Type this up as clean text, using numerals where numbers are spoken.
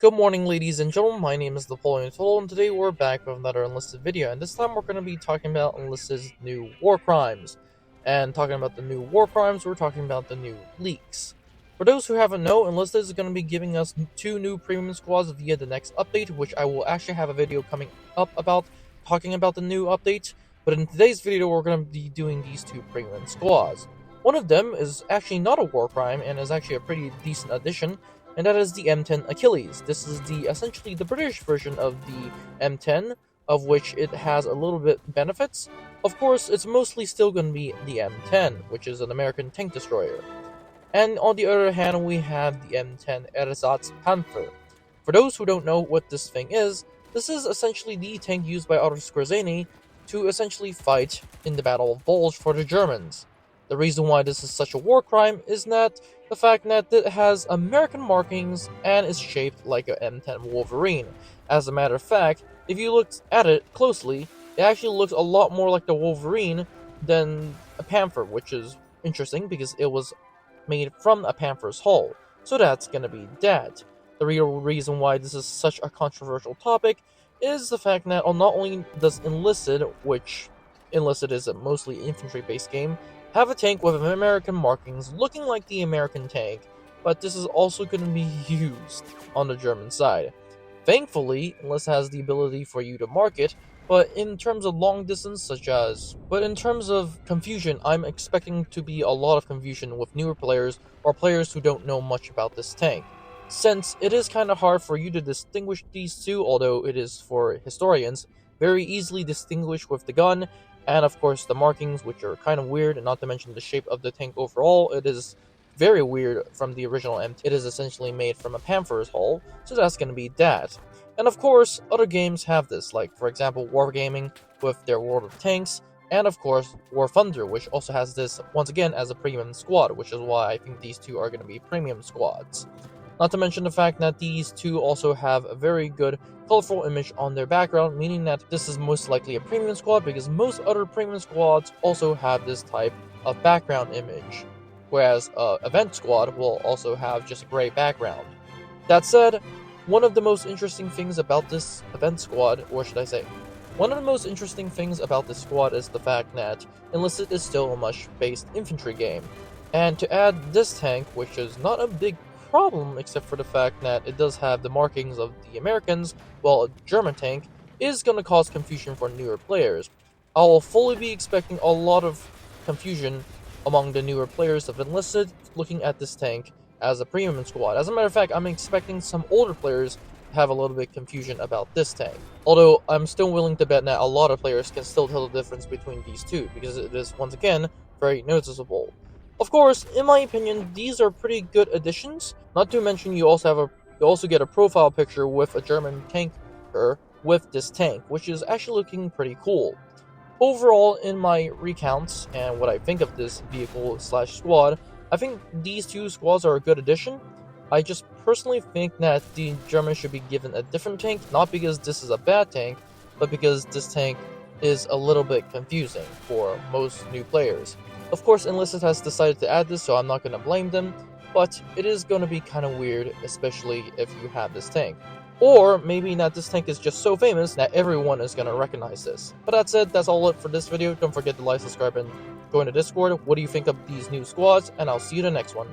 Good morning, ladies and gentlemen. My name is Napoleon, and today we're back with another Enlisted video. And this time we're going to be talking about Enlisted's new war crimes. And talking about the new war crimes, we're talking about the new leaks. For those who haven't known, Enlisted is going to be giving us two new premium squads via the next update, which I will actually have a video coming up about talking about the new update. But in today's video, we're going to be doing these two premium squads. One of them is actually not a war crime and is actually a pretty decent addition, and that is the M10 Achilles. This is essentially the British version of the M10, of which it has a little bit benefits. Of course, it's mostly still going to be the M10, which is an American tank destroyer. And on the other hand, we have the M10 Achilles Panther. For those who don't know what this thing is, this is essentially the tank used by Otto Skorzeny to essentially fight in the Battle of Bulge for the Germans. The reason why this is such a war crime is that the fact that it has American markings and is shaped like a M10 Wolverine. As a matter of fact, if you look at it closely, it actually looks a lot more like the Wolverine than a Panther, which is interesting because it was made from a Panther's hull. So that's gonna be that. The real reason why this is such a controversial topic is the fact that not only does Enlisted, which Enlisted is a mostly infantry-based game, have a tank with American markings looking like the American tank, but this is also going to be used on the German side. Thankfully, Enlist has the ability for you to mark it, but in terms of long distance, but in terms of confusion, I'm expecting to be a lot of confusion with newer players or players who don't know much about this tank. Since it is kind of hard for you to distinguish these two, although it is for historians, very easily distinguished with the gun, and of course the markings, which are kind of weird, and not to mention the shape of the tank overall. It is very weird from the original M10. It is essentially made from a Panther's hull, so that's going to be that. And of course, other games have this, like for example Wargaming with their World of Tanks, and of course War Thunder, which also has this once again as a premium squad, which is why I think these two are going to be premium squads. Not to mention the fact that these two also have a very good colorful image on their background, meaning that this is most likely a premium squad because most other premium squads also have this type of background image, whereas event squad will also have just a gray background. That said, one of the most interesting things about this event squad, or should I say, one of the most interesting things about this squad is the fact that Enlisted is still a much-based infantry game, and to add this tank, which is not a big problem except for the fact that it does have the markings of the Americans, while a German tank, is going to cause confusion for newer players. I'll fully be expecting a lot of confusion among the newer players of Enlisted looking at this tank as a premium squad. As a matter of fact, I'm expecting some older players to have a little bit confusion about this tank. Although I'm still willing to bet that a lot of players can still tell the difference between these two, because it is once again very noticeable. Of course, in my opinion, these are pretty good additions. Not to mention, you also get a profile picture with a German tanker with this tank, which is actually looking pretty cool. Overall, in my recounts and what I think of this vehicle/squad, I think these two squads are a good addition. I just personally think that the Germans should be given a different tank, not because this is a bad tank, but because this tank is a little bit confusing for most new players. Of course, Enlisted has decided to add this, so I'm not going to blame them, but it is going to be kind of weird, especially if you have this tank. Or maybe that this tank is just so famous that everyone is going to recognize this. But that said, that's all it for this video. Don't forget to like, subscribe, and join the Discord. What do you think of these new squads? And I'll see you in the next one.